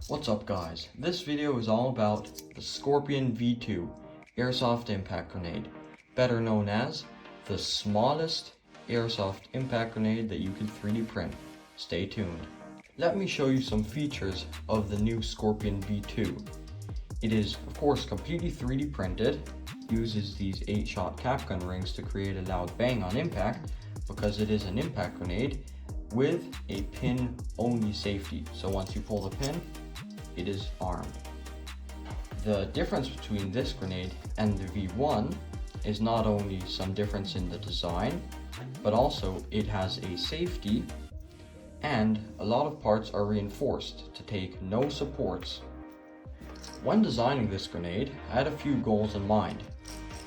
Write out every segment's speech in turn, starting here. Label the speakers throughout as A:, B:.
A: What's up guys, this video is all about the Scorpion V2 Airsoft Impact Grenade, better known as the smallest Airsoft impact grenade that you can 3D print. Stay tuned. Let me show you some features of the new Scorpion V2. It is of course completely 3D printed, uses these 8-shot cap gun rings to create a loud bang on impact because it is an impact grenade with a pin only safety. So once you pull the pin, it is armed. The difference between this grenade and the V1 is not only some difference in the design, but also it has a safety and a lot of parts are reinforced to take no supports. When designing this grenade, I had a few goals in mind.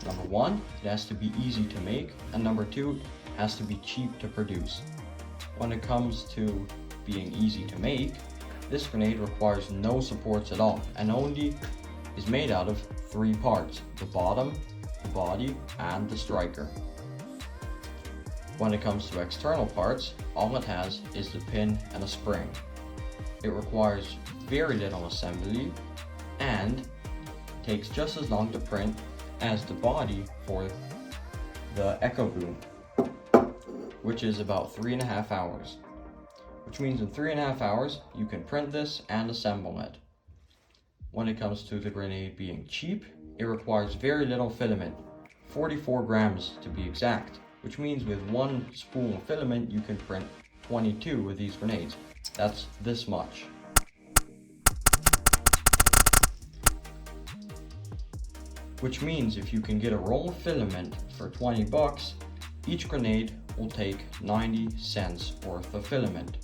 A: Number one, it has to be easy to make, and number two, it has to be cheap to produce. When it comes to being easy to make, this grenade requires no supports at all and only is made out of 3 parts: the bottom, the body, and the striker. When it comes to external parts, all it has is the pin and a spring. It requires very little assembly and takes just as long to print as the body for the Echo Boom, which is about 3.5 hours. Which means in 3.5 hours, you can print this and assemble it. When it comes to the grenade being cheap, it requires very little filament, 44 grams to be exact, which means with 1 spool of filament, you can print 22 of these grenades. That's this much. Which means if you can get a roll of filament for 20 bucks, each grenade will take 90 cents worth of filament.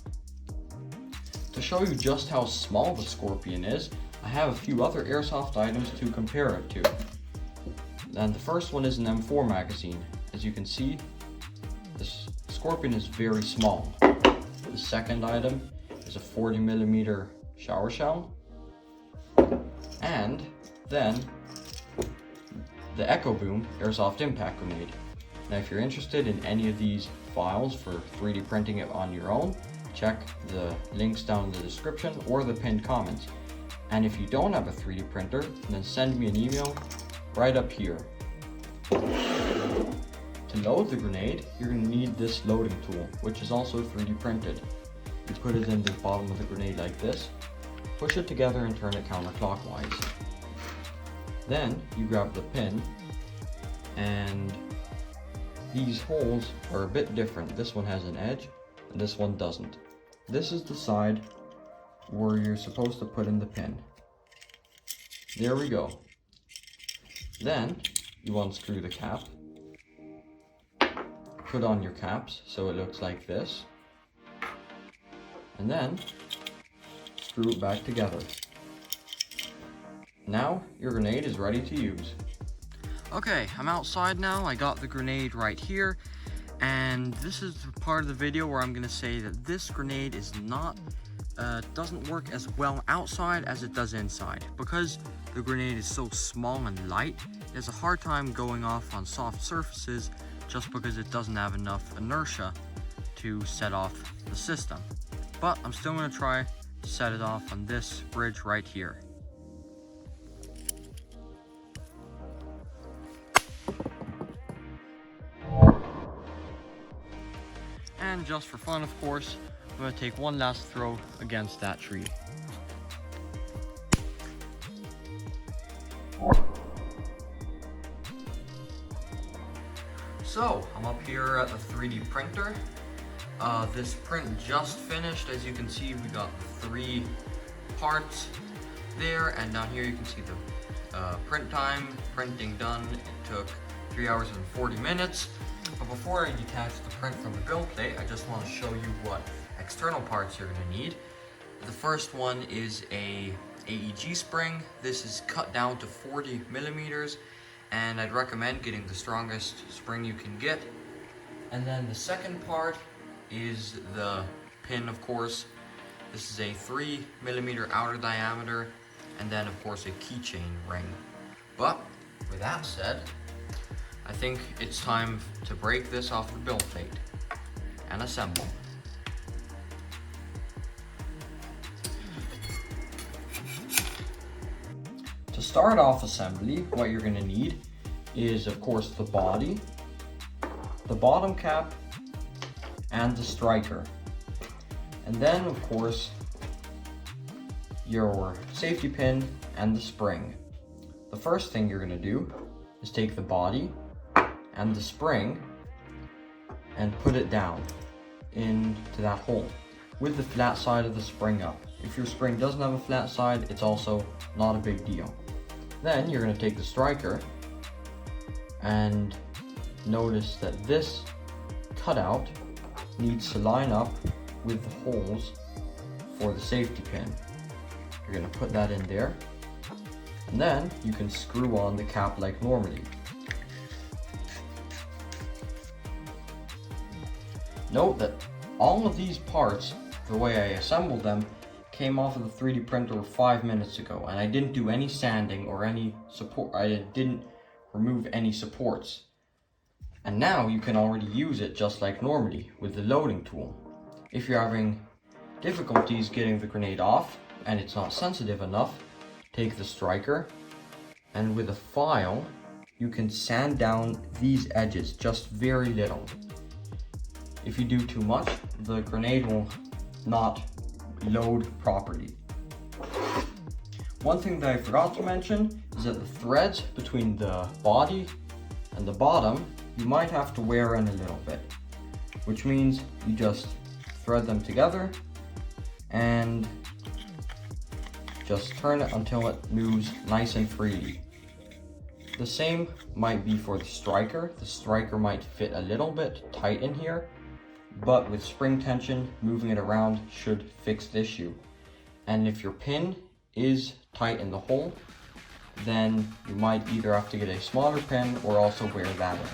A: To show you just how small the Scorpion is, I have a few other airsoft items to compare it to. And the first one is an M4 magazine. As you can see, this Scorpion is very small. The second item is a 40mm shower shell. And then the Echo Boom Airsoft Impact Grenade. Now if you're interested in any of these files for 3D printing it on your own, check the links down in the description or the pinned comments. And if you don't have a 3D printer, then send me an email right up here. To load the grenade, you're going to need this loading tool, which is also 3D printed. You put it in the bottom of the grenade like this, push it together and turn it counterclockwise. Then you grab the pin, and these holes are a bit different. This one has an edge and this one doesn't. This is the side where you're supposed to put in the pin. There we go. Then you unscrew the cap, put on your caps so it looks like this, and then screw it back together. Now your grenade is ready to use. Okay, I'm outside now. I got the grenade right here, and this is the part of the video where I'm gonna say that this grenade is doesn't work as well outside as it does inside. Because the grenade is so small and light, it has a hard time going off on soft surfaces just because it doesn't have enough inertia to set off the system. But I'm still gonna try to set it off on this bridge right here. And just for fun, of course, I'm going to take one last throw against that tree. So, I'm up here at the 3D printer. This print just finished. As you can see, we got the 3 parts there, and down here you can see the print time. Printing done, it took 3 hours and 40 minutes. But before I detach the print from the build plate, I just want to show you what external parts you're going to need. The first one is a AEG spring. This is cut down to 40mm, and I'd recommend getting the strongest spring you can get. And then the second part is the pin, of course. This is a 3mm outer diameter, and then of course a keychain ring. But with that said, I think it's time to break this off the build plate and assemble. To start off assembly, what you're going to need is, of course, the body, the bottom cap, and the striker. And then, of course, your safety pin and the spring. The first thing you're going to do is take the body and the spring and put it down into that hole with the flat side of the spring up. If your spring doesn't have a flat side, it's also not a big deal. Then you're going to take the striker and notice that this cutout needs to line up with the holes for the safety pin. You're going to put that in there, and then you can screw on the cap like normally. Note that all of these parts, the way I assembled them, came off of the 3D printer 5 minutes ago, and I didn't do any sanding or any support. I didn't remove any supports. And now you can already use it just like normally with the loading tool. If you're having difficulties getting the grenade off and it's not sensitive enough, take the striker and with a file you can sand down these edges just very little. If you do too much, the grenade will not load properly. One thing that I forgot to mention is that the threads between the body and the bottom, you might have to wear in a little bit, which means you just thread them together and just turn it until it moves nice and freely. The same might be for the striker. The striker might fit a little bit tight in here, but with spring tension, moving it around should fix the issue. And if your pin is tight in the hole, then you might either have to get a smaller pin or also wear that in.